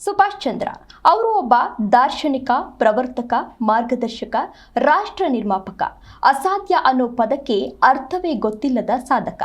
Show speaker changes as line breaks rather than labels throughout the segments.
ಸುಭಾಷ್ ಚಂದ್ರ ಅವರು ಒಬ್ಬ ದಾರ್ಶನಿಕ, ಪ್ರವರ್ತಕ, ಮಾರ್ಗದರ್ಶಕ, ರಾಷ್ಟ್ರ ನಿರ್ಮಾಪಕ. ಅಸಾಧ್ಯ ಅನ್ನೋ ಪದಕ್ಕೆ ಅರ್ಥವೇ ಗೊತ್ತಿಲ್ಲದ ಸಾಧಕ.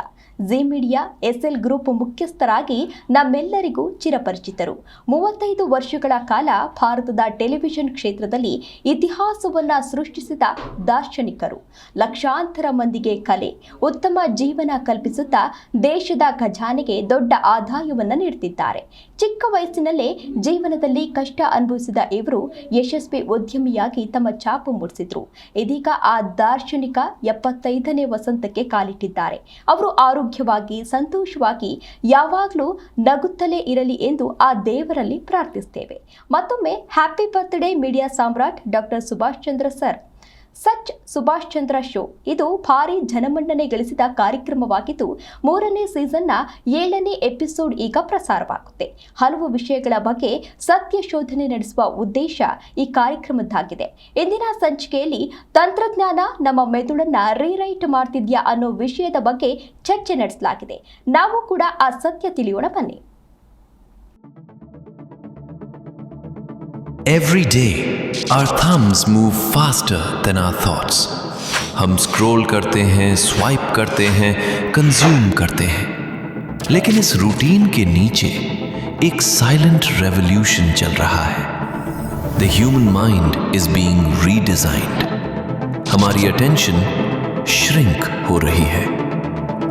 ಜಿ ಮೀಡಿಯಾ ಎಸ್ಎಲ್ ಗ್ರೂಪ್ ಮುಖ್ಯಸ್ಥರಾಗಿ ನಮ್ಮೆಲ್ಲರಿಗೂ ಚಿರಪರಿಚಿತರು. 35 ವರ್ಷಗಳ ಕಾಲ ಭಾರತದ ಟೆಲಿವಿಷನ್ ಕ್ಷೇತ್ರದಲ್ಲಿ ಇತಿಹಾಸವನ್ನ ಸೃಷ್ಟಿಸಿದ ದಾರ್ಶನಿಕರು. ಲಕ್ಷಾಂತರ ಮಂದಿಗೆ ಕಲೆ, ಉತ್ತಮ ಜೀವನ ಕಲ್ಪಿಸುತ್ತಾ ದೇಶದ ಖಜಾನೆಗೆ ದೊಡ್ಡ ಆದಾಯವನ್ನ ನೀಡುತ್ತಿದ್ದಾರೆ. ಚಿಕ್ಕ ವಯಸ್ಸಿನಲ್ಲೇ ಜೀವನದಲ್ಲಿ ಕಷ್ಟ ಅನುಭವಿಸಿದ ಇವರು ಯಶಸ್ವಿ ಉದ್ಯಮಿಯಾಗಿ ತಮ್ಮ ಛಾಪು ಮೂಡಿಸಿದ್ರು. ಇದೀಗ ಆ ದಾರ್ಶನಿಕ 75ನೇ ವಸಂತಕ್ಕೆ ಕಾಲಿಟ್ಟಿದ್ದಾರೆ. ಅವರು ಆರೋಗ್ಯವಾಗಿ, ಸಂತೋಷವಾಗಿ, ಯಾವಾಗಲೂ ನಗುತ್ತಲೇ ಇರಲಿ ಎಂದು ಆ ದೇವರಲ್ಲಿ ಪ್ರಾರ್ಥಿಸುತ್ತೇವೆ. ಮತ್ತೊಮ್ಮೆ ಹ್ಯಾಪಿ ಬರ್ತ್ಡೇ ಮೀಡಿಯಾ ಸಾಮ್ರಾಟ್ doctor Subhash Chandra sir. Such Subhash Chandra show ಇದು ಭಾರಿ ಜನಮನ್ನಣೆ ಗಳಿಸಿದ ಕಾರ್ಯಕ್ರಮವಾಗಿದ್ದು 3ನೇ ಸೀಸನ್ನ 7ನೇ ಎಪಿಸೋಡ್ ಈಗ ಪ್ರಸಾರವಾಗುತ್ತೆ. ಹಲವು ವಿಷಯಗಳ ಬಗ್ಗೆ ಸತ್ಯ ಶೋಧನೆ ನಡೆಸುವ ಉದ್ದೇಶ ಈ ಕಾರ್ಯಕ್ರಮದ್ದಾಗಿದೆ. ಇಂದಿನ ಸಂಚಿಕೆಯಲ್ಲಿ ತಂತ್ರಜ್ಞಾನ ನಮ್ಮ ಮೆದುಳನ್ನ ರೀರೈಟ್ ಮಾಡ್ತಿದ್ಯಾ ಅನ್ನೋ ವಿಷಯದ ಬಗ್ಗೆ ಚರ್ಚೆ ನಡೆಸಲಾಗಿದೆ. ನಾವು ಕೂಡ ಆ ಸತ್ಯ ತಿಳಿಯೋಣ ಬನ್ನಿ.
Every day, our thumbs move faster than our thoughts. हम स्क्रॉल करते हैं, स्वाइप करते हैं, कंज्यूम करते हैं. लेकिन इस रूटीन के नीचे एक साइलेंट रेवोल्यूशन चल रहा है. The human mind is being redesigned. हमारी अटेंशन श्रिंक हो रही है.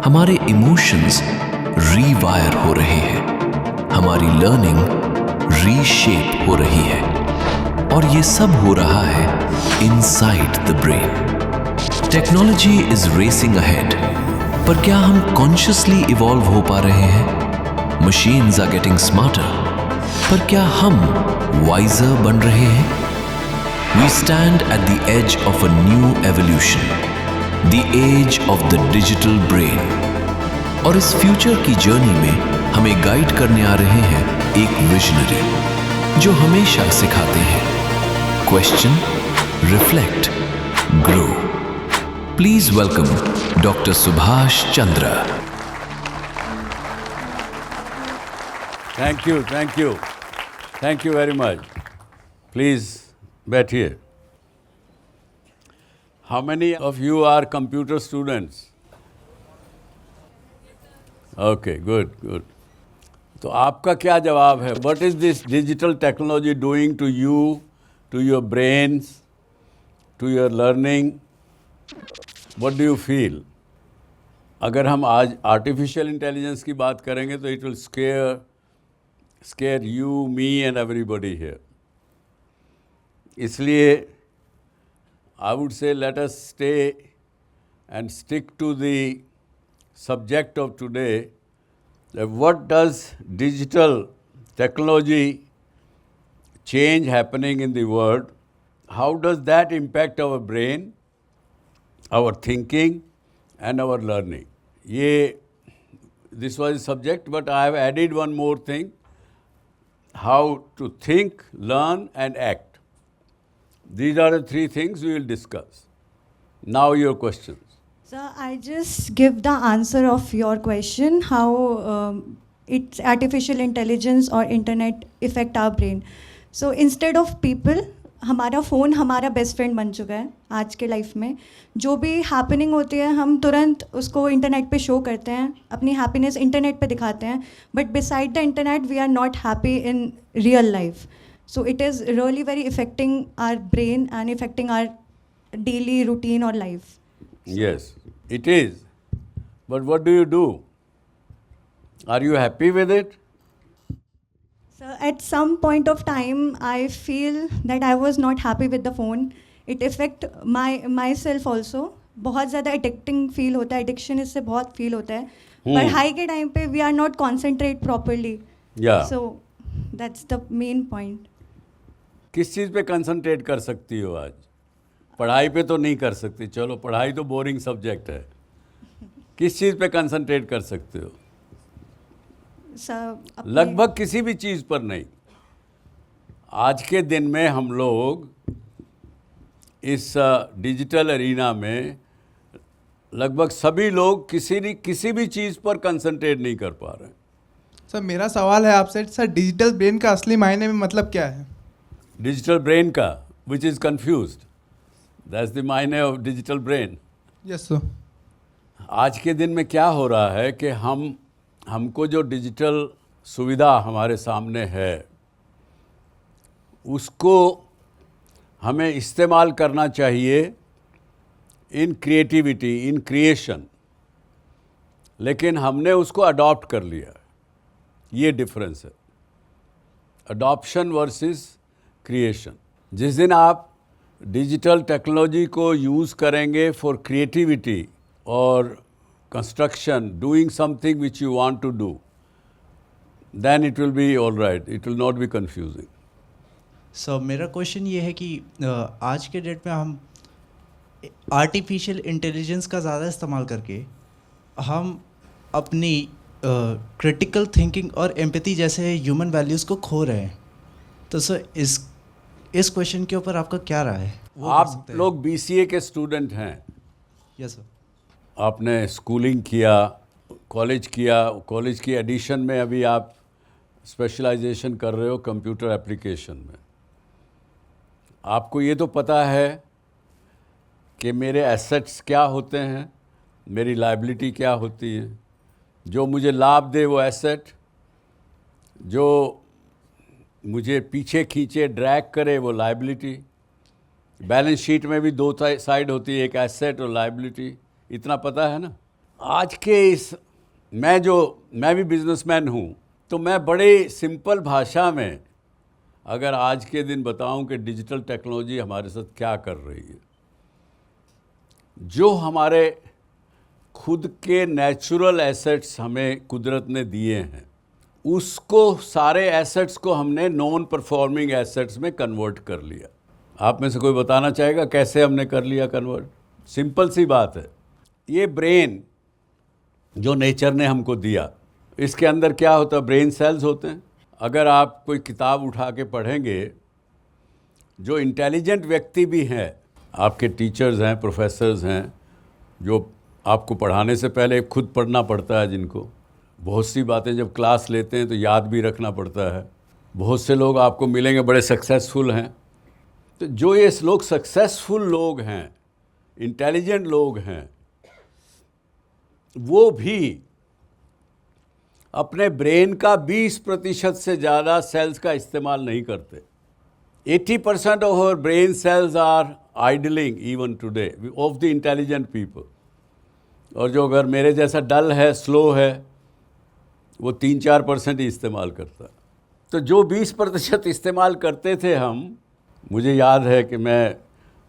हमारे इमोशंस रीवायर हो रहे हैं. हमारी लर्निंग रीशेप हो रही है. और ये सब हो रहा है inside the brain. Technology is racing ahead, पर क्या हम कॉन्शियसली इवॉल्व हो पा रहे हैं? मशीन्स आर गेटिंग स्मार्टर, पर क्या हम वाइजर बन रहे हैं? We stand at the age of a new evolution, the age of the digital brain. और इस फ्यूचर की जर्नी में हमें गाइड करने आ रहे हैं एक विजनरी जो हमेशा सिखाते हैं question, reflect, grow. Please welcome doctor Subhash Chandra.
Thank you very much. Please बैठिए. How many of you are computer students? Okay, good. तो आपका क्या जवाब है? What is this digital technology doing to you, to your brains, to your learning? What do you feel? अगर हम आज artificial intelligence की बात करेंगे तो it will scare you, me and everybody here. इसलिए I would say let us stay and stick to the subject of today. What does digital technology change happening in the world? How does that impact our brain, our thinking and our learning? This was the subject, but I have added one more thing. How to think, learn and act. These are the 3 things we will discuss. Now your questions.
So I just give the answer of your question, how it's artificial intelligence or internet affect our brain. So instead of people, हमारा phone हमारा best friend बन चुका है आज के life में. जो भी हैपनिंग होती है हम तुरंत उसको इंटरनेट पे शो करते हैं, अपनी हैप्पीनेस इंटरनेट पे दिखाते हैं. But beside the internet we are not happy in real life. So it is really very affecting our brain and affecting our daily routine और life.
Yes, it is. But what do you do? Are you happy with it?
So at some point of time, I feel that I was not happy with the phone. It affect myself also. बहुत ज़्यादा addicting feel होता है, addiction इससे बहुत feel होता है. पढ़ाई के टाइम पे we are not concentrate properly.
Yeah.
So that's the main point.
किस चीज़ पे कंसंट्रेट कर सकती हो आज? पढ़ाई पे तो नहीं कर सकती. चलो, पढ़ाई तो बोरिंग सब्जेक्ट है. किस चीज़ पे कंसंट्रेट कर सकते हो? लगभग किसी भी चीज़ पर नहीं. आज के दिन में हम लोग इस डिजिटल एरिना में लगभग सभी लोग किसी भी चीज़ पर कंसंट्रेट नहीं कर पा रहे हैं.
सर मेरा सवाल है आपसे, सर डिजिटल ब्रेन का असली मायने में मतलब क्या है?
डिजिटल ब्रेन का, which is confused, that's the मायने of digital brain.
Yes sir.
आज के दिन में क्या हो रहा है कि हमको जो डिजिटल सुविधा हमारे सामने है उसको हमें इस्तेमाल करना चाहिए इन क्रिएटिविटी, इन क्रिएशन, लेकिन हमने उसको अडॉप्ट कर लिया। ये डिफरेंस है, अडॉप्शन वर्सेस क्रिएशन। जिस दिन आप डिजिटल टेक्नोलॉजी को यूज़ करेंगे फॉर क्रिएटिविटी और construction, doing something which you want to do, then it will be all right, it will not be confusing.
सो मेरा क्वेश्चन ये है कि आज के डेट में हम आर्टिफिशियल इंटेलिजेंस का ज़्यादा इस्तेमाल करके हम अपनी क्रिटिकल थिंकिंग और एम्पैथी जैसे ह्यूमन वैल्यूज़ को खो रहे हैं। तो सर इस क्वेश्चन के ऊपर आपका क्या राय है?
आप लोग BCA के स्टूडेंट हैं।
Yes sir.
आपने स्कूलिंग किया, कॉलेज किया, कॉलेज की एडिशन में अभी आप स्पेशलाइजेशन कर रहे हो कंप्यूटर एप्लीकेशन में। आपको ये तो पता है कि मेरे एसेट्स क्या होते हैं, मेरी लायबिलिटी क्या होती है। जो मुझे लाभ दे वो एसेट, जो मुझे पीछे खींचे, ड्रैग करे, वो लायबिलिटी। बैलेंस शीट में भी दो साइड होती है, एक एसेट और लायबिलिटी, इतना पता है ना। आज के मैं भी बिजनेसमैन हूँ, तो मैं बड़े सिंपल भाषा में अगर आज के दिन बताऊं कि डिजिटल टेक्नोलॉजी हमारे साथ क्या कर रही है, जो हमारे खुद के नेचुरल एसेट्स हमें कुदरत ने दिए हैं, उसको सारे एसेट्स को हमने नॉन परफॉर्मिंग एसेट्स में कन्वर्ट कर लिया। आप में से कोई बताना चाहेगा कैसे हमने कर लिया कन्वर्ट? सिंपल सी बात है। ये ब्रेन जो नेचर ने हमको दिया, इसके अंदर क्या होता है? ब्रेन सेल्स होते हैं। अगर आप कोई किताब उठा के पढ़ेंगे, जो इंटेलिजेंट व्यक्ति भी हैं, आपके टीचर्स हैं, प्रोफेसर्स हैं, जो आपको पढ़ाने से पहले खुद पढ़ना पड़ता है, जिनको बहुत सी बातें जब क्लास लेते हैं तो याद भी रखना पड़ता है। बहुत से लोग आपको मिलेंगे बड़े सक्सेसफुल हैं। तो जो ये लोग सक्सेसफुल लोग हैं, इंटेलिजेंट लोग हैं, वो भी अपने ब्रेन का 20% से ज़्यादा सेल्स का इस्तेमाल नहीं करते। 80% of our brain cells are idling even today of the intelligent people. और जो अगर मेरे जैसा डल है, स्लो है, वो 3-4% ही इस्तेमाल करता। तो जो 20% इस्तेमाल करते थे हम, मुझे याद है कि मैं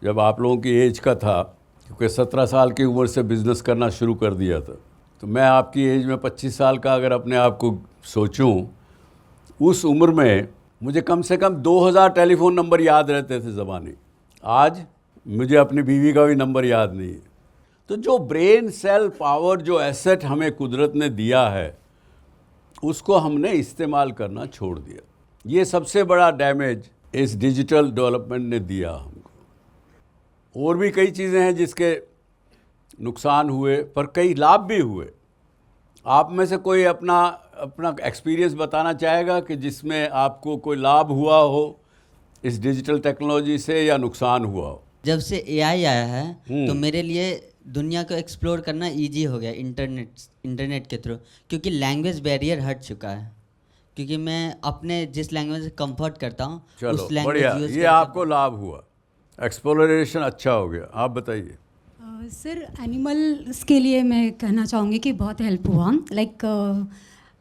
जब आप लोगों की एज का था, क्योंकि 17 साल की उम्र से बिज़नेस करना शुरू कर दिया था, तो मैं आपकी एज में 25 साल का अगर अपने आप को सोचूं, उस उम्र में मुझे कम से कम 2000 टेलीफोन नंबर याद रहते थे ज़बानी। आज मुझे अपनी बीवी का भी नंबर याद नहीं है। तो जो ब्रेन सेल पावर, जो एसेट हमें कुदरत ने दिया है, उसको हमने इस्तेमाल करना छोड़ दिया। ये सबसे बड़ा डैमेज इस डिजिटल डेवलपमेंट ने दिया हमको। और भी कई चीज़ें हैं जिसके नुकसान हुए, पर कई लाभ भी हुए। आप में से कोई अपना एक्सपीरियंस बताना चाहेगा कि जिसमें आपको कोई लाभ हुआ हो इस डिजिटल टेक्नोलॉजी से, या नुकसान हुआ हो?
जब से एआई आया है तो मेरे लिए दुनिया को एक्सप्लोर करना इजी हो गया इंटरनेट के थ्रू, क्योंकि लैंग्वेज बैरियर हट चुका है। क्योंकि मैं अपने जिस लैंग्वेज से कंफर्ट करता हूँ उस लैंग्वेज
बढ़िया, ये आपको लाभ हुआ, एक्सप्लोरेशन अच्छा हो गया। आप बताइए।
सर एनिमल्स के लिए मैं कहना चाहूँगी कि बहुत हेल्प हुआ। लाइक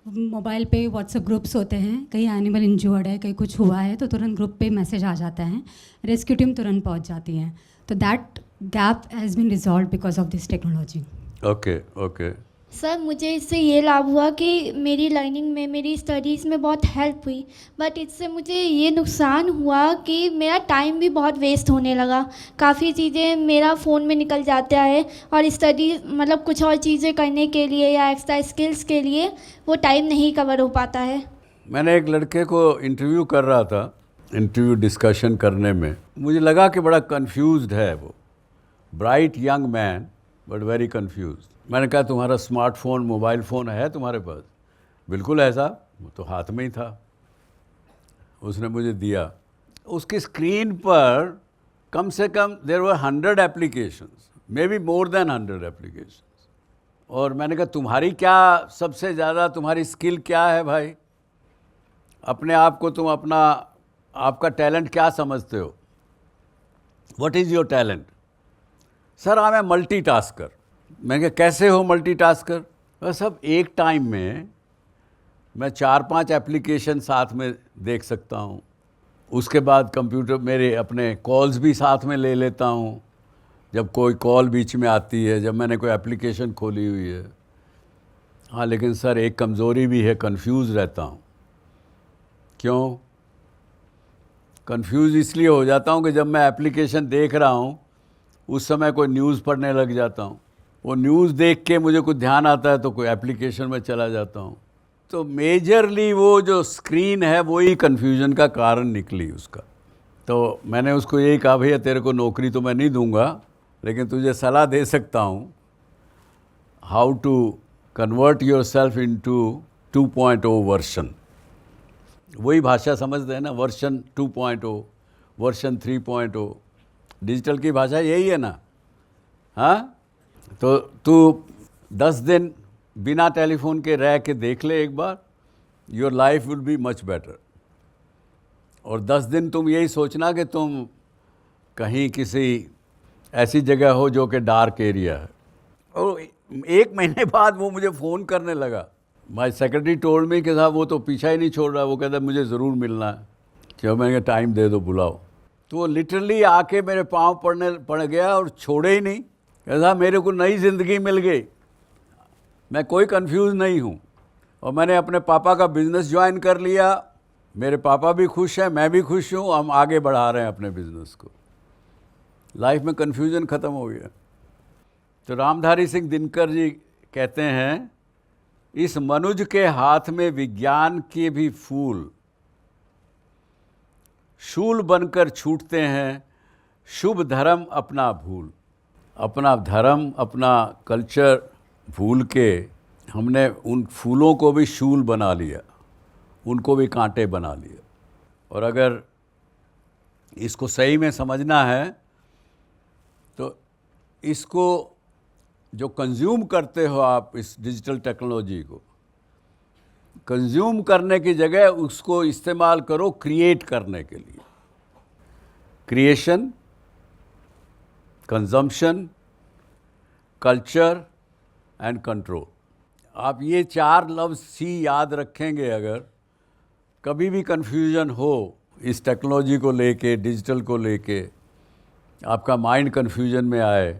मोबाइल पे व्हाट्सएप ग्रुप्स होते हैं, कहीं एनिमल इंजर्ड है, कहीं कुछ हुआ है, तो तुरंत ग्रुप पे मैसेज आ जाता है, रेस्क्यू टीम तुरंत पहुंच जाती है। तो that gap has been resolve because of this technology.
Okay.
Sir मुझे इससे ये लाभ हुआ कि मेरी लर्निंग में, मेरी स्टडीज़ में बहुत हेल्प हुई, बट इससे मुझे ये नुकसान हुआ कि मेरा टाइम भी बहुत वेस्ट होने लगा। काफ़ी चीज़ें मेरा फ़ोन में निकल जाता है, और स्टडी मतलब कुछ और चीज़ें करने के लिए या एक्स्ट्रा स्किल्स के लिए वो टाइम नहीं कवर हो पाता है।
मैंने एक लड़के को इंटरव्यू कर रहा था, इंटरव्यू डिस्कशन करने में मुझे लगा कि बड़ा कंफ्यूज्ड है वो, bright young man but very confused. मैंने कहा तुम्हारा स्मार्टफोन, मोबाइल फ़ोन है तुम्हारे पास? बिल्कुल है साहब, वो तो हाथ में ही था, उसने मुझे दिया। उसकी स्क्रीन पर कम से कम there were 100 applications, may be more than 100 applications. और मैंने कहा तुम्हारी क्या सबसे ज़्यादा तुम्हारी स्किल क्या है भाई? अपने आप को तुम आपका टैलेंट क्या समझते हो? What is your talent? Sir I am multitasker. मैंने कहा कैसे हो मल्टीटास्कर? बस सब एक टाइम में मैं 4-5 एप्लीकेशन साथ में देख सकता हूँ। उसके बाद कंप्यूटर मेरे अपने कॉल्स भी साथ में ले लेता हूँ, जब कोई कॉल बीच में आती है, जब मैंने कोई एप्लीकेशन खोली हुई है। हाँ लेकिन सर एक कमज़ोरी भी है, कंफ्यूज रहता हूँ। क्यों कंफ्यूज? इसलिए हो जाता हूँ कि जब मैं एप्लीकेशन देख रहा हूँ उस समय कोई न्यूज़ पढ़ने लग जाता हूँ। वो न्यूज़ देख के मुझे कुछ ध्यान आता है तो कोई एप्लीकेशन में चला जाता हूँ। तो मेजरली वो जो स्क्रीन है वही कन्फ्यूजन का कारण निकली उसका। तो मैंने उसको यही कहा भैया तेरे को नौकरी तो मैं नहीं दूंगा, लेकिन तुझे सलाह दे सकता हूँ how to convert yourself into 2.0 version. वही भाषा समझते हैं ना, वर्जन 2.0, वर्जन 3.0, डिजिटल की भाषा यही है ना। हाँ तो तू 10 दिन बिना टेलीफोन के रह के देख ले एक बार, your life will be much better. और 10 दिन तुम यही सोचना कि तुम कहीं किसी ऐसी जगह हो जो कि डार्क एरिया है। और 1 महीने बाद वो मुझे फ़ोन करने लगा। माई सेक्रेटरी टोल्ड मी कि साहब वो तो पीछा ही नहीं छोड़ रहा, वो कहता मुझे ज़रूर मिलना है। क्यों? मैंने कहा टाइम दे दो, बुलाओ। तो वो लिटरली आके मेरे पाँव पड़ गया और छोड़े ही नहीं। कहता मेरे को नई ज़िंदगी मिल गई, मैं कोई कंफ्यूज नहीं हूँ। और मैंने अपने पापा का बिज़नेस ज्वाइन कर लिया, मेरे पापा भी खुश हैं, मैं भी खुश हूँ, हम आगे बढ़ा रहे हैं अपने बिज़नेस को। लाइफ में कन्फ्यूजन ख़त्म हो गया। तो रामधारी सिंह दिनकर जी कहते हैं, इस मनुज के हाथ में विज्ञान के भी फूल शूल बनकर छूटते हैं, शुभ धर्म अपना भूल। अपना धर्म, अपना कल्चर भूल के हमने उन फूलों को भी शूल बना लिया, उनको भी कांटे बना लिया। और अगर इसको सही में समझना है तो इसको जो कंज्यूम करते हो आप, इस डिजिटल टेक्नोलॉजी को कंज्यूम करने की जगह उसको इस्तेमाल करो क्रिएट करने के लिए। Creation, consumption, culture and control. आप ये 4 लफ्ज़ सी याद रखेंगे, अगर कभी भी कन्फ्यूजन हो इस टेक्नोलॉजी को लेके, डिजिटल को लेके, आपका माइंड कन्फ्यूजन में आए,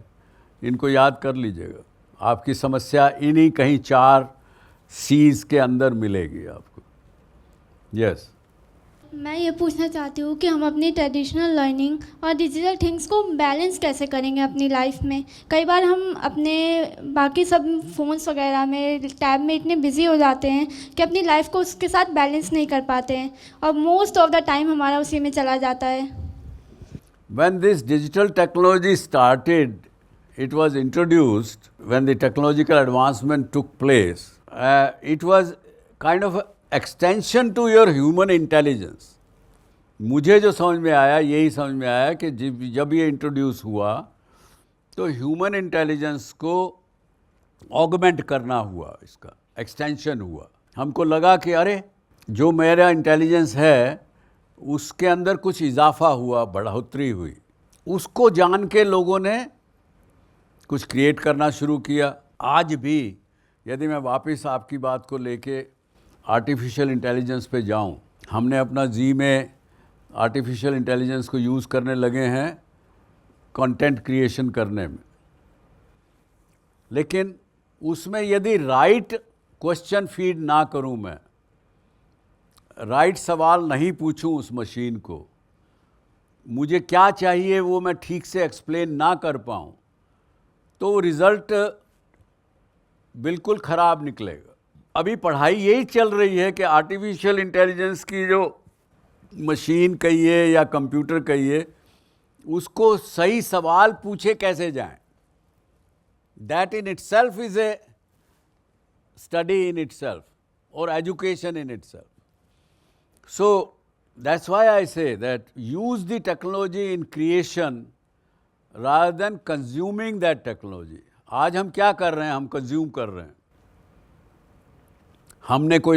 इनको याद कर लीजिएगा। आपकी समस्या इन्हीं कहीं 4 सीज़ के अंदर मिलेगी आपको। यस
मैं ये पूछना चाहती हूँ कि हम अपनी ट्रेडिशनल लर्निंग और डिजिटल थिंग्स को बैलेंस कैसे करेंगे अपनी लाइफ में। कई बार हम अपने बाकी सब फ़ोन्स वगैरह में, टैब में इतने बिज़ी हो जाते हैं कि अपनी लाइफ को उसके साथ बैलेंस नहीं कर पाते हैं और मोस्ट ऑफ द टाइम हमारा उसी में चला जाता है।
When this digital technology started, it was introduced when the technological advancement took place. It was kind of an extension to your human intelligence. मुझे जो समझ में आया, यही समझ में आया कि जब ये इंट्रोड्यूस हुआ तो ह्यूमन इंटेलिजेंस को ऑगमेंट करना हुआ, इसका एक्सटेंशन हुआ। हमको लगा कि अरे जो मेरा इंटेलिजेंस है उसके अंदर कुछ इजाफा हुआ, बढ़ोतरी हुई। उसको जान के लोगों ने कुछ क्रिएट करना शुरू किया। आज भी यदि मैं वापस आपकी बात को लेके आर्टिफिशियल इंटेलिजेंस पे जाऊं, हमने अपना जी में आर्टिफिशियल इंटेलिजेंस को यूज़ करने लगे हैं कंटेंट क्रिएशन करने में। लेकिन उसमें यदि राइट क्वेश्चन फीड ना करूं, मैं राइट सवाल नहीं पूछूं उस मशीन को, मुझे क्या चाहिए वो मैं ठीक से एक्सप्लेन ना कर पाऊं, तो रिज़ल्ट बिल्कुल ख़राब निकलेगा। अभी पढ़ाई यही चल रही है कि आर्टिफिशियल इंटेलिजेंस की जो मशीन कहिए या कंप्यूटर कहिए, उसको सही सवाल पूछे कैसे जाएं। That in itself is a study in itself. or education in itself. So that's why I say that use the technology in creation rather than consuming that technology. आज हम क्या कर रहे हैं? हम कंज्यूम कर रहे हैं.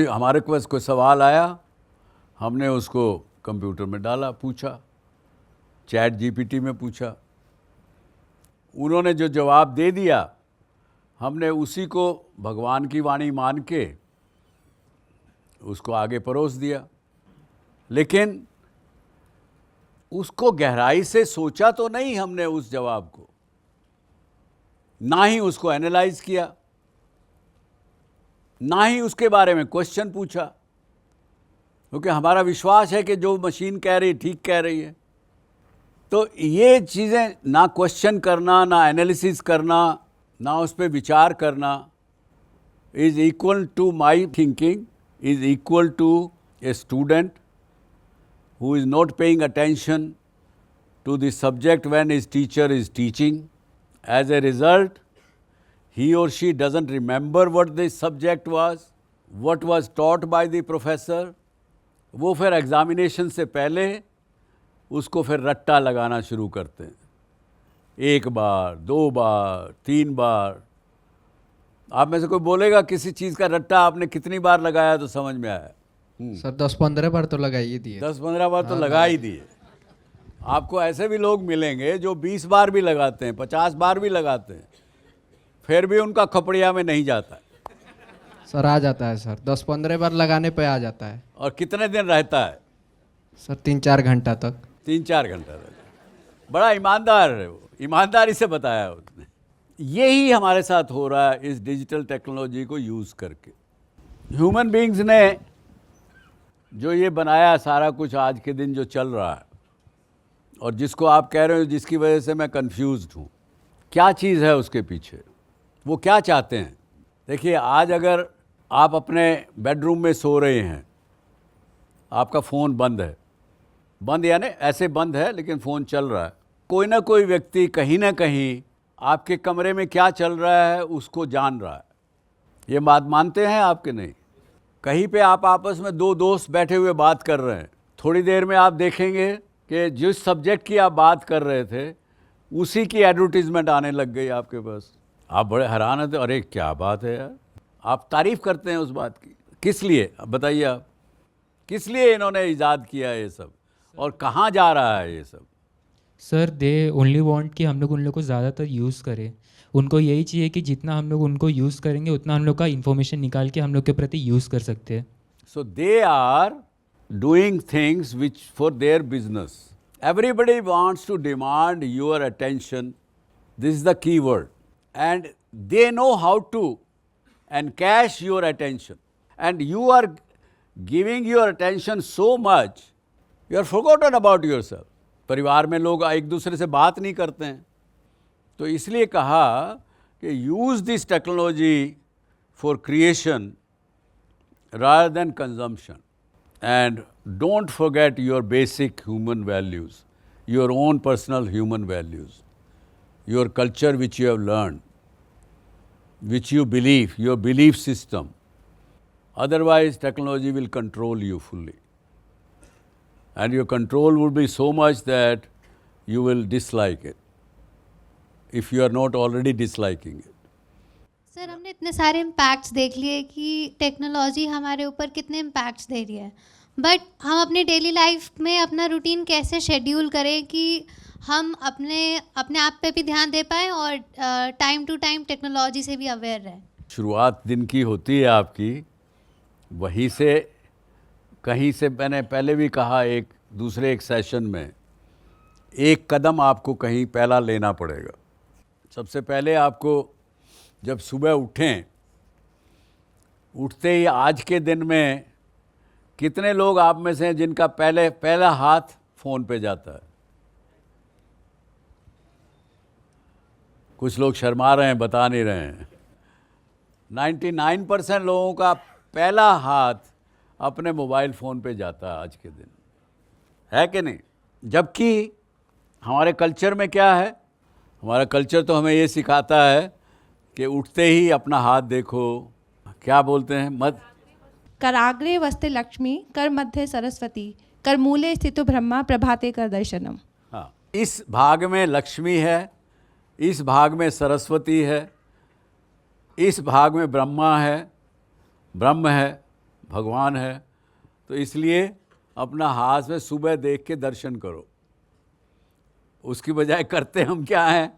हमारे पास कोई सवाल आया, हमने उसको कंप्यूटर में डाला, पूछा, चैट जीपीटी में पूछा, उन्होंने जो जवाब दे दिया, हमने उसी को भगवान की वाणी मान के उसको आगे परोस दिया. लेकिन उसको गहराई से सोचा तो नहीं हमने उस जवाब को, ना ही उसको एनालाइज किया, ना ही उसके बारे में क्वेश्चन पूछा, क्योंकि हमारा विश्वास है कि जो मशीन कह रही ठीक कह रही है. तो ये चीज़ें ना क्वेश्चन करना, ना एनालिसिस करना, ना उस पर विचार करना is equal to my thinking, is equal to a student who is not paying attention to the subject when his teacher is teaching. As a result, he or she doesn't remember what the subject was, what was taught by the professor. वो फिर examination से पहले उसको फिर रट्टा लगाना शुरू करते हैं. 1 बार, 2 बार, 3 बार. आप में से कोई बोलेगा किसी चीज़ का रट्टा आपने कितनी बार लगाया तो समझ में आया?
सर 10-15 बार तो लगा ही दिए.
10-15 बार तो लगा ही दिए. आपको ऐसे भी लोग मिलेंगे जो 20 बार भी लगाते हैं, 50 बार भी लगाते हैं, फिर भी उनका खपड़िया में नहीं जाता है.
सर आ जाता है सर, 10-15 बार लगाने पे आ जाता है.
और कितने दिन रहता है?
सर 3-4 घंटा तक.
3-4 घंटा रहता है. बड़ा ईमानदार है वो, ईमानदारी से बताया उसने. यही हमारे साथ हो रहा है इस डिजिटल टेक्नोलॉजी को यूज़ करके. ह्यूमन बींग्स ने जो ये बनाया सारा कुछ आज के दिन जो चल रहा है, और जिसको आप कह रहे हो जिसकी वजह से मैं कंफ्यूज्ड हूँ, क्या चीज़ है उसके पीछे? वो क्या चाहते हैं? देखिए, आज अगर आप अपने बेडरूम में सो रहे हैं, आपका फ़ोन बंद है, बंद यानी ऐसे बंद है लेकिन फ़ोन चल रहा है, कोई ना कोई व्यक्ति कहीं ना कहीं आपके कमरे में क्या चल रहा है उसको जान रहा है. ये बात मानते हैं आपके? नहीं. कहीं पे आप आपस में 2 दोस्त बैठे हुए बात कर रहे हैं, थोड़ी देर में आप देखेंगे कि जिस सब्जेक्ट की आप बात कर रहे थे उसी की एडवर्टीजमेंट आने लग गई आपके पास. आप बड़े हैरान होते, अरे क्या बात है यार. आप तारीफ़ करते हैं उस बात की. किस लिए? अब बताइए आप, किस लिए इन्होंने ईजाद किया ये सब, और कहाँ जा रहा है ये सब?
सर दे ओनली वांट कि हम लोग उन लोग को ज़्यादातर यूज़ करें. उनको यही चाहिए कि जितना हम लोग उनको यूज़ करेंगे उतना हम लोग का इन्फॉर्मेशन निकाल के हम लोग के प्रति यूज़ कर सकते हैं.
So they are doing things which for their business. Everybody wants to demand your attention. This is the key word. And they know how to encash your attention. And you are giving your attention so much, you are forgotten about yourself. परिवार में लोग एक दूसरे से बात नहीं करते हैं. तो इसलिए कहा कि use this technology for creation rather than consumption, and don't forget your basic human values, your own personal human values, your culture which you have learned, which you believe, your belief system. Otherwise technology will control you fully, and your control would be so much that you will dislike it if you are not already disliking it.
Sir हमने इतने सारे impacts देख लिए कि technology हमारे ऊपर कितने impacts दे रही है, बट हम अपनी डेली लाइफ में अपना रूटीन कैसे शेड्यूल करें कि हम अपने आप पे भी ध्यान दे पाएँ और टाइम टू टाइम टेक्नोलॉजी से भी अवेयर रहें.
शुरुआत दिन की होती है आपकी, वहीं से कहीं से, मैंने पहले भी कहा एक दूसरे एक सेशन में, एक कदम आपको कहीं पहला लेना पड़ेगा. सबसे पहले आपको जब सुबह उठें, उठते ही आज के दिन में कितने लोग आप में से हैं जिनका पहला हाथ फ़ोन पे जाता है? कुछ लोग शर्मा रहे हैं, बता नहीं रहे हैं. 99% लोगों का पहला हाथ अपने मोबाइल फ़ोन पे जाता है आज के दिन, है कि नहीं? जबकि हमारे कल्चर में क्या है? हमारा कल्चर तो हमें ये सिखाता है कि उठते ही अपना हाथ देखो, क्या बोलते हैं,
कराग्रे वस्ते लक्ष्मी कर मध्य सरस्वती कर मूले स्थितो ब्रह्मा प्रभाते कर दर्शनम।
हाँ, इस भाग में लक्ष्मी है, इस भाग में सरस्वती है, इस भाग में ब्रह्मा है, ब्रह्म है, भगवान है। तो इसलिए अपना हाथ में सुबह देख के दर्शन करो। उसकी बजाय करते हम क्या हैं,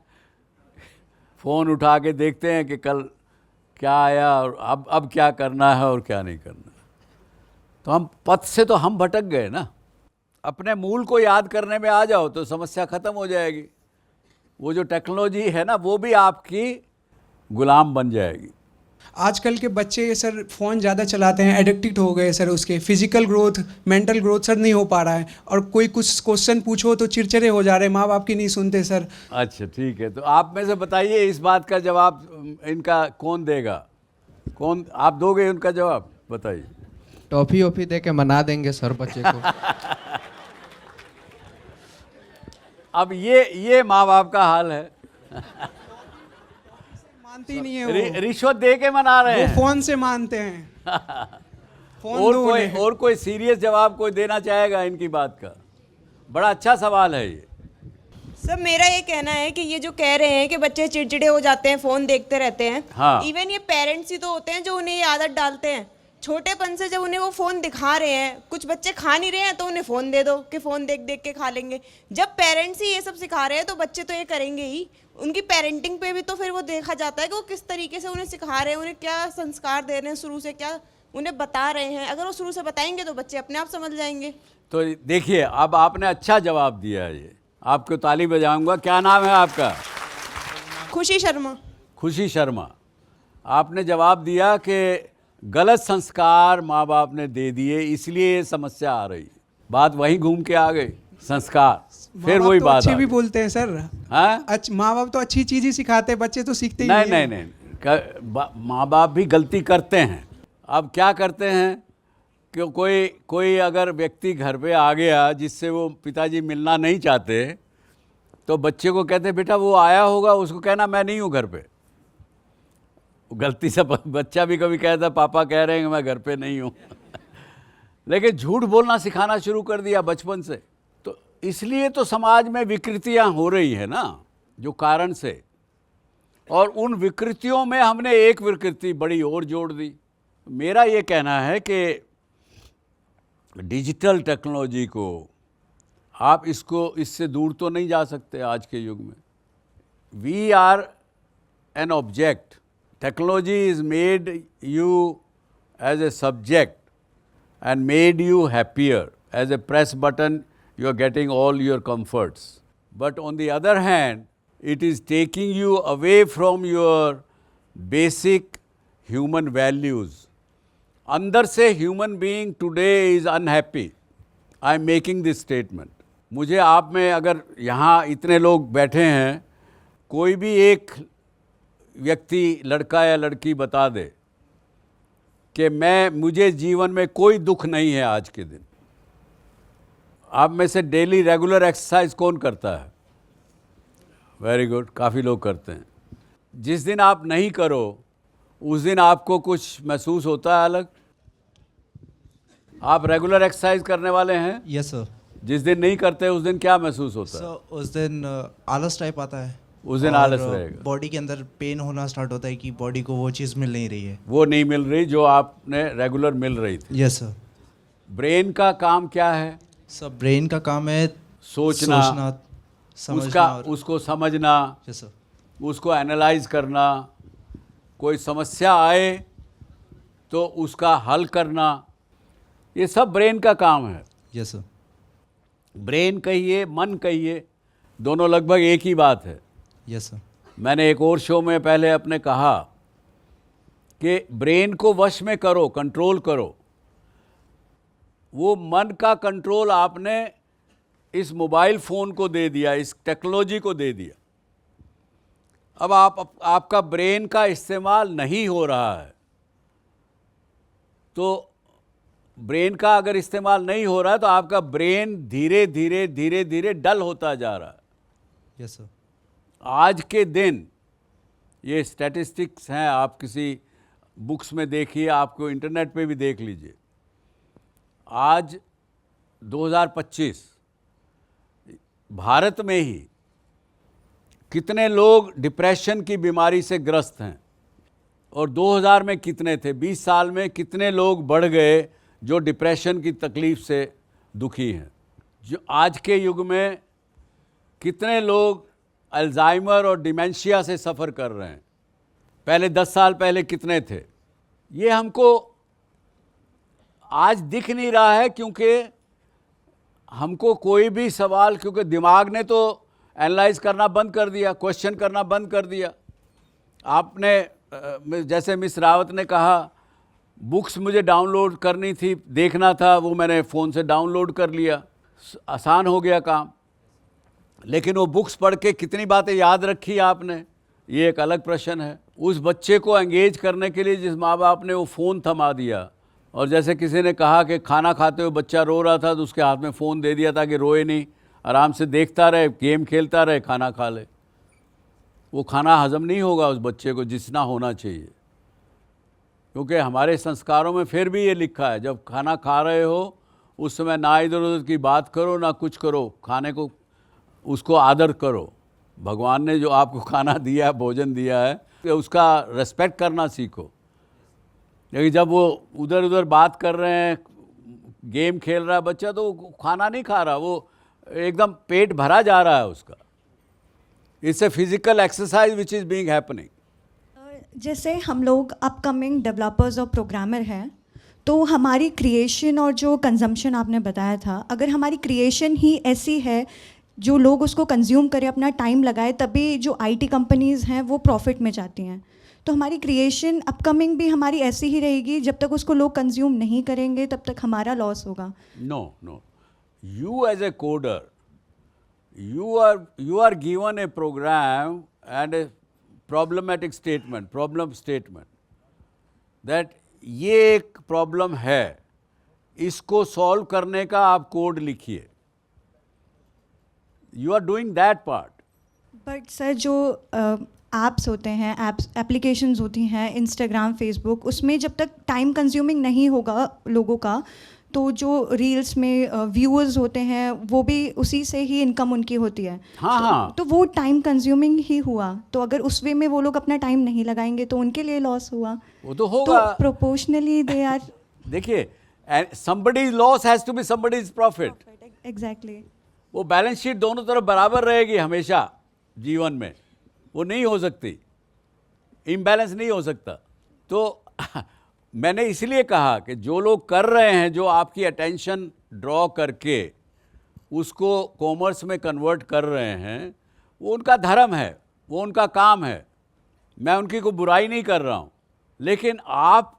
फ़ोन उठा के देखते हैं कि कल क्या आया और अब क्या करना है और क्या नहीं करना। तो हम पथ से तो हम भटक गए ना। अपने मूल को याद करने में आ जाओ तो समस्या ख़त्म हो जाएगी। वो जो टेक्नोलॉजी है ना, वो भी आपकी गुलाम बन जाएगी।
आजकल के बच्चे सर फ़ोन ज़्यादा चलाते हैं, एडिक्टेड हो गए सर। उसके physical growth, mental growth sir नहीं हो पा रहा है। और कोई कुछ क्वेश्चन पूछो तो चिड़चिड़े हो जा रहे हैं, माँ बाप की नहीं सुनते सर।
अच्छा ठीक है, तो आप में से बताइए इस बात का जवाब इनका कौन देगा? कौन आप दोगे उनका जवाब? बताइए।
टॉफी वॉफी दे के मना देंगे सर बच्चे को।
अब ये माँ बाप का हाल है।
मानते ही नहीं है वो।
रिश्वत दे के मना रहे हैं।
वो फोन से मानते हैं। फोन
और कोई सीरियस जवाब कोई देना चाहेगा इनकी बात का? बड़ा अच्छा सवाल है ये।
सर मेरा ये कहना है कि ये जो कह रहे हैं कि बच्चे चिड़चिड़े हो जाते हैं, फ़ोन देखते रहते हैं।
हाँ।
इवन ये पेरेंट्स ही तो होते हैं जो उन्हें ये आदत डालते हैं। छोटेपन से जब उन्हें वो फ़ोन दिखा रहे हैं, कुछ बच्चे खा नहीं रहे हैं तो उन्हें फ़ोन दे दो कि फ़ोन देख देख के खा लेंगे। जब पेरेंट्स ही ये सब सिखा रहे हैं तो बच्चे तो ये करेंगे ही। उनकी पेरेंटिंग पे भी तो फिर वो देखा जाता है कि वो किस तरीके से उन्हें सिखा रहे हैं, उन्हें क्या संस्कार दे रहे हैं, शुरू से क्या उन्हें बता रहे हैं। अगर वो शुरू से बताएंगे तो बच्चे अपने आप समझ जाएंगे।
तो देखिए, अब आपने अच्छा जवाब दिया है। ये आपको ताली बजाऊंगा। क्या नाम है आपका?
खुशी शर्मा।
खुशी शर्मा, आपने जवाब दिया कि गलत संस्कार माँ बाप ने दे दिए, इसलिए ये समस्या आ रही है। बात वहीं घूम के आ गई, संस्कार। फिर वही बात
अच्छे भी बोलते हैं सर।
हाँ,
माँ बाप तो अच्छी चीज़ ही सिखाते हैं, बच्चे तो सीखते ही
नहीं। माँ बाप भी गलती करते हैं। अब क्या करते हैं कि कोई अगर व्यक्ति घर पे आ गया जिससे वो पिताजी मिलना नहीं चाहते, तो बच्चे को कहते बेटा वो आया होगा, उसको कहना मैं नहीं हूँ घर पे। गलती से बच्चा भी कभी कहता पापा कह रहे हैं कि मैं घर पे नहीं हूँ। लेकिन झूठ बोलना सिखाना शुरू कर दिया बचपन से। तो इसलिए तो समाज में विकृतियाँ हो रही है ना, जो कारण से। और उन विकृतियों में हमने एक विकृति बड़ी और जोड़ दी। मेरा ये कहना है कि डिजिटल टेक्नोलॉजी को आप इससे दूर तो नहीं जा सकते आज के युग में। We are an object. Technology is made you as a subject and made you happier. As a press button, you are getting all your comforts. But on the other hand, it is taking you away from your basic human values. अंदर से human being today is unhappy. I am making this statement. मुझे आप में अगर यहाँ इतने लोग बैठे हैं, कोई भी एक व्यक्ति, लड़का या लड़की बता दे कि मुझे जीवन में कोई दुख नहीं है आज के दिन। आप में से डेली रेगुलर एक्सरसाइज कौन करता है? वेरी गुड, काफ़ी लोग करते हैं। जिस दिन आप नहीं करो उस दिन आपको कुछ महसूस होता है अलग? आप रेगुलर एक्सरसाइज करने वाले हैं?
Yes sir.
जिस दिन नहीं करते उस दिन क्या महसूस होता है?
सर उस दिन आलस टाइप आता है।
उस दिन आलस रहेगा।
बॉडी के अंदर पेन होना स्टार्ट होता है कि बॉडी को वो चीज़ मिल नहीं रही है,
वो नहीं मिल रही जो आपने रेगुलर मिल रही थी।
Yes sir.
ब्रेन का काम क्या है?
सर ब्रेन का काम है
सोचना
समझना,
उसको समझना,
यस सर,
उसको एनालाइज करना, कोई समस्या आए तो उसका हल करना, ये सब ब्रेन का काम है।
Yes sir.
ब्रेन कहिए, मन कहिए, दोनों लगभग एक ही बात है।
Yes sir.
मैंने एक और शो में पहले अपने कहा कि ब्रेन को वश में करो, कंट्रोल करो। वो मन का कंट्रोल आपने इस मोबाइल फ़ोन को दे दिया, इस टेक्नोलॉजी को दे दिया। अब आपका ब्रेन का इस्तेमाल नहीं हो रहा है, तो ब्रेन का अगर इस्तेमाल नहीं हो रहा है तो आपका ब्रेन धीरे धीरे डल होता जा रहा है।
Yes sir.
आज के दिन ये स्टैटिस्टिक्स हैं, आप किसी बुक्स में देखिए, आपको इंटरनेट पे भी देख लीजिए। आज 2025 भारत में ही कितने लोग डिप्रेशन की बीमारी से ग्रस्त हैं और 2000 में कितने थे, 20 साल में कितने लोग बढ़ गए जो डिप्रेशन की तकलीफ से दुखी हैं। जो आज के युग में कितने लोग अल्जाइमर और डिमेंशिया से सफ़र कर रहे हैं, पहले 10 साल पहले कितने थे। ये हमको आज दिख नहीं रहा है क्योंकि हमको कोई भी सवाल, क्योंकि दिमाग ने तो एनालाइज करना बंद कर दिया, क्वेश्चन करना बंद कर दिया। आपने जैसे मिस रावत ने कहा, बुक्स मुझे डाउनलोड करनी थी, देखना था, वो मैंने फ़ोन से डाउनलोड कर लिया, आसान हो गया काम। लेकिन वो बुक्स पढ़ के कितनी बातें याद रखी आपने, ये एक अलग प्रश्न है। उस बच्चे को एंगेज करने के लिए जिस माँ बाप ने वो फ़ोन थमा दिया, और जैसे किसी ने कहा कि खाना खाते हुए बच्चा रो रहा था तो उसके हाथ में फ़ोन दे दिया ताकि रोए नहीं, आराम से देखता रहे, गेम खेलता रहे, खाना खा ले। वो खाना हज़म नहीं होगा उस बच्चे को जितना होना चाहिए, क्योंकि हमारे संस्कारों में फिर भी ये लिखा है, जब खाना खा रहे हो उस समय ना इधर उधर की बात करो ना कुछ करो, खाने को उसको आदर करो। भगवान ने जो आपको खाना दिया है, भोजन दिया है, तो उसका रेस्पेक्ट करना सीखो। लेकिन जब वो उधर उधर बात कर रहे हैं, गेम खेल रहा है बच्चा, तो वो खाना नहीं खा रहा, वो एकदम पेट भरा जा रहा है उसका। It's a physical exercise which is being happening.
जैसे हम लोग अपकमिंग डेवलपर्स और प्रोग्रामर हैं, तो हमारी क्रिएशन और जो कंजम्पशन आपने बताया था, अगर हमारी क्रिएशन ही ऐसी है जो लोग उसको कंज्यूम करें, अपना टाइम लगाए, तभी जो आईटी कंपनीज़ हैं वो प्रॉफिट में जाती हैं। तो हमारी क्रिएशन अपकमिंग भी हमारी ऐसी ही रहेगी, जब तक उसको लोग कंज्यूम नहीं करेंगे तब तक हमारा लॉस होगा।
No no, you as a coder, you are given a program and a problematic statement, problem statement, that ये एक प्रॉब्लम है, इसको सॉल्व करने का आप कोड लिखिए। You are doing that part.
But sir, जो ऐप्स होते हैं, एप्लीकेशंस होती हैं, इंस्टाग्राम, फेसबुक, उसमें जब तक टाइम कंज्यूमिंग नहीं होगा लोगों का, तो जो रील्स में व्यूअर्स होते हैं वो भी उसी से ही इनकम उनकी होती है।
हाँ,
तो वो टाइम कंज्यूमिंग ही हुआ। तो अगर उस वे में वो लोग अपना टाइम नहीं लगाएंगे तो उनके लिए लॉस हुआ।
वो तो होगा,
तो प्रोपोर्शनली दे आर।
देखिए, somebody's loss has to be somebody's profit।
Exactly.
वो बैलेंस शीट दोनों तरफ बराबर रहेगी हमेशा जीवन में, वो नहीं हो सकती, इम्बैलेंस नहीं हो सकता। तो मैंने इसलिए कहा कि जो लोग कर रहे हैं, जो आपकी अटेंशन ड्रॉ करके उसको कॉमर्स में कन्वर्ट कर रहे हैं, वो उनका धर्म है, वो उनका काम है, मैं उनकी कोई बुराई नहीं कर रहा हूँ। लेकिन आप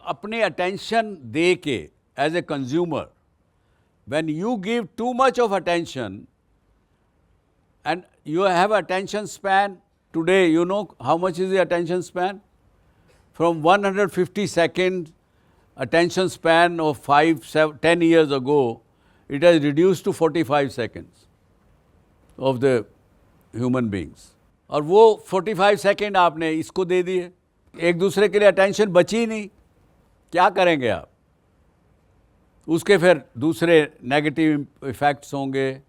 अपने अटेंशन दे के as a consumer, when you give too much of attention and you have attention span today, you know how much is the attention span? From 150 second attention span of 10 years ago, it has reduced to 45 seconds of the human beings. और वो 45 second आपने इसको दे दिए, एक दूसरे के लिए attention बची नहीं, क्या करेंगे आप? उसके फिर दूसरे नेगेटिव इफ़ेक्ट्स होंगे,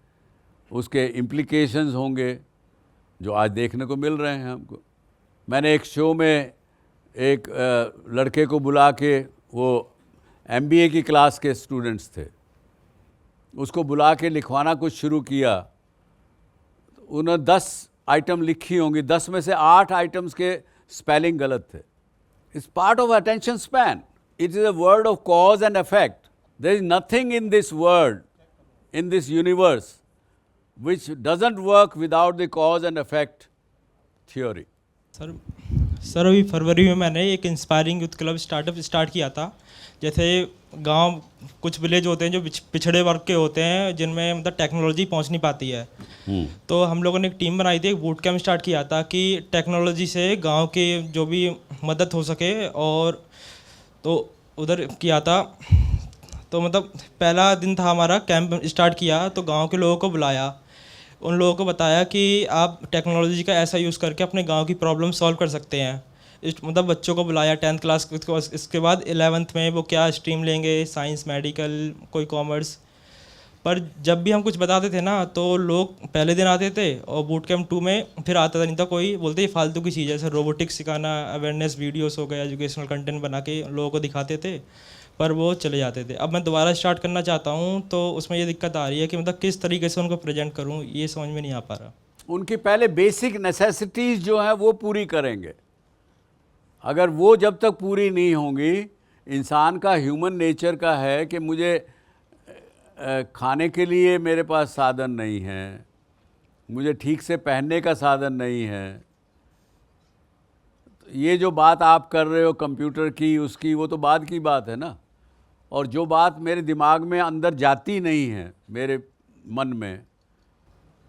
उसके इम्प्लीकेशंस होंगे जो आज देखने को मिल रहे हैं हमको। मैंने एक शो में एक लड़के को बुला के, वो MBA की क्लास के स्टूडेंट्स थे, उसको बुला के लिखवाना कुछ शुरू किया। उन्होंने 10 आइटम लिखी होंगी, 10 में से 8 आइटम्स के स्पेलिंग गलत थे। It's part of attention span. It is a word of cause and effect. There is nothing in this world, in this universe, which doesn't work without the cause and effect theory.
Sir अभी फरवरी में मैंने एक inspiring youth club start किया था। जैसे गांव, कुछ village होते हैं जो पिछड़े वर्ग के होते हैं, जिनमें मतलब टेक्नोलॉजी पहुंच नहीं पाती है। तो हम लोगों ने एक टीम बनाई थी, एक बूट कैम्प स्टार्ट किया था कि टेक्नोलॉजी से गाँव की जो भी मदद हो सके, और तो उधर किया था। तो मतलब पहला दिन था हमारा, कैंप स्टार्ट किया तो गांव के लोगों को बुलाया, उन लोगों को बताया कि आप टेक्नोलॉजी का ऐसा यूज़ करके अपने गांव की प्रॉब्लम सॉल्व कर सकते हैं। मतलब बच्चों को बुलाया 10th क्लास इसके बाद 11th में वो क्या स्ट्रीम लेंगे, साइंस, मेडिकल, कोई कॉमर्स। पर जब भी हम कुछ बताते थे ना तो लोग पहले दिन आते थे और बूट कैम्प 2 में फिर आता था नहीं था कोई, बोलते ये फालतू की चीज़ है, जैसे रोबोटिक्स सिखाना, अवेयरनेस वीडियोस हो गया, एजुकेशनल कंटेंट बना के लोगों को दिखाते थे, पर वो चले जाते थे। अब मैं दोबारा स्टार्ट करना चाहता हूँ तो उसमें ये दिक्कत आ रही है कि मतलब किस तरीके से उनको प्रेजेंट करूँ, ये समझ में नहीं आ पा रहा।
उनकी पहले बेसिक नेसेसिटीज़ जो हैं वो पूरी करेंगे। अगर वो जब तक पूरी नहीं होंगी, इंसान का ह्यूमन नेचर का है कि मुझे खाने के लिए मेरे पास साधन नहीं है, मुझे ठीक से पहनने का साधन नहीं है। ये जो बात आप कर रहे हो कंप्यूटर की, उसकी, वो तो बाद की बात है ना। और जो बात मेरे दिमाग में अंदर जाती नहीं है, मेरे मन में,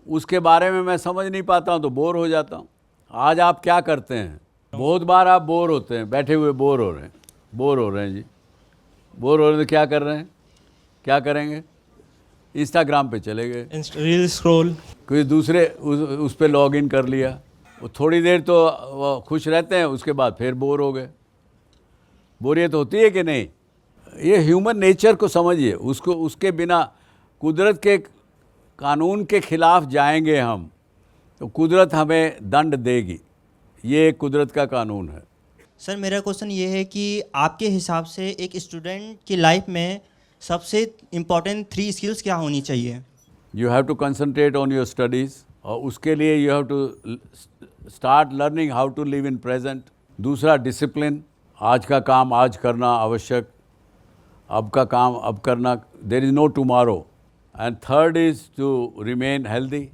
उसके बारे में मैं समझ नहीं पाता हूँ तो बोर हो जाता हूँ। आज आप क्या करते हैं? बहुत बार आप बोर होते हैं, बैठे हुए बोर हो रहे हैं जी, बोर हो रहे हैं तो क्या कर रहे हैं, क्या करेंगे? इंस्टाग्राम पे चले गए,
रील स्क्रॉल,
कोई दूसरे उस पे लॉग इन कर लिया। वो थोड़ी देर तो वो खुश रहते हैं, उसके बाद फिर बोर हो गए। बोरियत होती है कि नहीं? ये ह्यूमन नेचर को समझिए। उसको, उसके बिना कुदरत के कानून के खिलाफ जाएंगे हम तो कुदरत हमें दंड देगी। ये कुदरत का कानून है।
सर मेरा क्वेश्चन ये है कि आपके हिसाब से एक स्टूडेंट की लाइफ में सबसे इम्पॉर्टेंट 3 स्किल्स क्या होनी चाहिए?
You have to concentrate on your studies, और उसके लिए you have to start learning how to live in present. दूसरा, डिसिप्लिन, आज का काम आज करना आवश्यक, अब का काम अब करना, there is no tomorrow. And third is to remain healthy.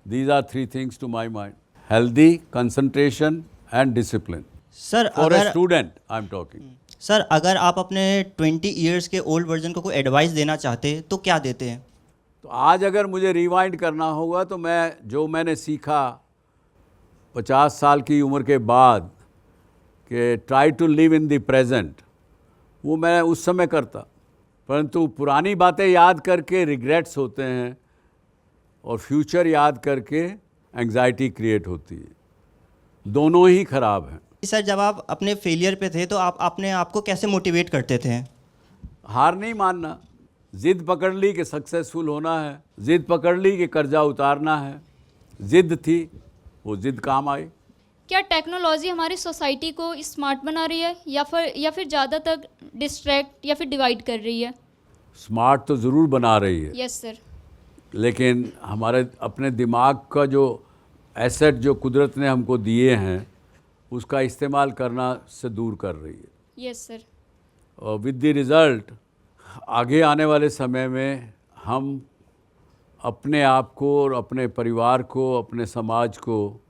These are 3 things to my mind: healthy, concentration and discipline.
Sir
for a
अगर
student I am talking.
Sir अगर आप अपने 20 ईयर्स के ओल्ड वर्जन को कोई advice देना चाहते तो क्या देते हैं?
तो आज अगर मुझे रिवाइंड करना होगा तो मैं जो मैंने सीखा 50 साल की उम्र के बाद कि try to live in the present, वो मैं उस समय करता। परंतु पुरानी बातें याद करके रिग्रेट्स होते हैं और फ्यूचर याद करके एंग्जाइटी क्रिएट होती है। दोनों ही खराब हैं।
सर जब आप अपने फेलियर पे थे तो आप अपने आप को कैसे मोटिवेट करते थे?
हार नहीं मानना, ज़िद पकड़ ली कि सक्सेसफुल होना है, ज़िद पकड़ ली कि कर्जा उतारना है, ज़िद थी, वो ज़िद काम आई।
क्या टेक्नोलॉजी हमारी सोसाइटी को स्मार्ट बना रही है या फिर ज़्यादा तक डिस्ट्रैक्ट या फिर डिवाइड कर रही है?
स्मार्ट तो ज़रूर बना रही है।
Yes sir.
लेकिन हमारे अपने दिमाग का जो एसेट जो कुदरत ने हमको दिए हैं, उसका इस्तेमाल करना से दूर कर रही है।
Yes sir.
और विद द रिज़ल्ट आगे आने वाले समय में हम अपने आप को और अपने परिवार को, अपने समाज को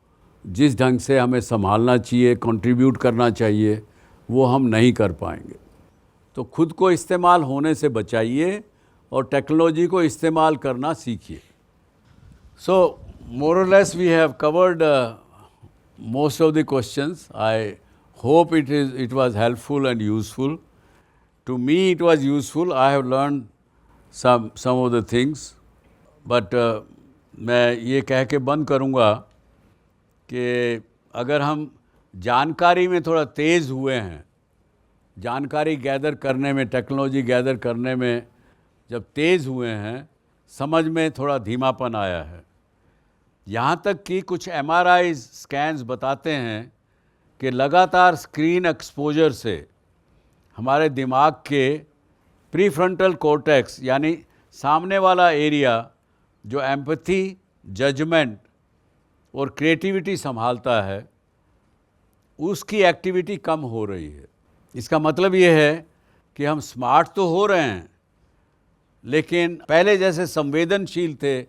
जिस ढंग से हमें संभालना चाहिए, कंट्रीब्यूट करना चाहिए, वो हम नहीं कर पाएंगे। तो खुद को इस्तेमाल होने से बचाइए और टेक्नोलॉजी को इस्तेमाल करना सीखिए। So more or less we have covered most of the questions. I hope it was helpful and useful. To me it was useful. I have learned some of the things. But मैं ये कह के बंद करूँगा कि अगर हम जानकारी में थोड़ा तेज़ हुए हैं, जानकारी गैदर करने में, टेक्नोलॉजी गैदर करने में जब तेज़ हुए हैं, समझ में थोड़ा धीमापन आया है। यहाँ तक कि कुछ MRI स्कैन्स बताते हैं कि लगातार स्क्रीन एक्सपोजर से हमारे दिमाग के प्रीफ्रंटल कॉर्टेक्स यानी सामने वाला एरिया जो एम्पैथी, जजमेंट और क्रिएटिविटी संभालता है, उसकी एक्टिविटी कम हो रही है। इसका मतलब ये है कि हम स्मार्ट तो हो रहे हैं, लेकिन पहले जैसे संवेदनशील थे,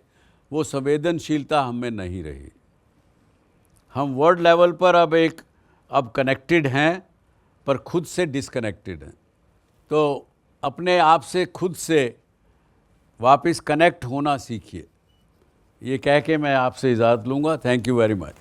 वो संवेदनशीलता हम में नहीं रही। हम वर्ल्ड लेवल पर अब कनेक्टेड हैं, पर खुद से डिसकनेक्टेड हैं। तो अपने आप से खुद से वापस कनेक्ट होना सीखिए। ये कह के मैं आपसे इजाज़त लूँगा। Thank you very much.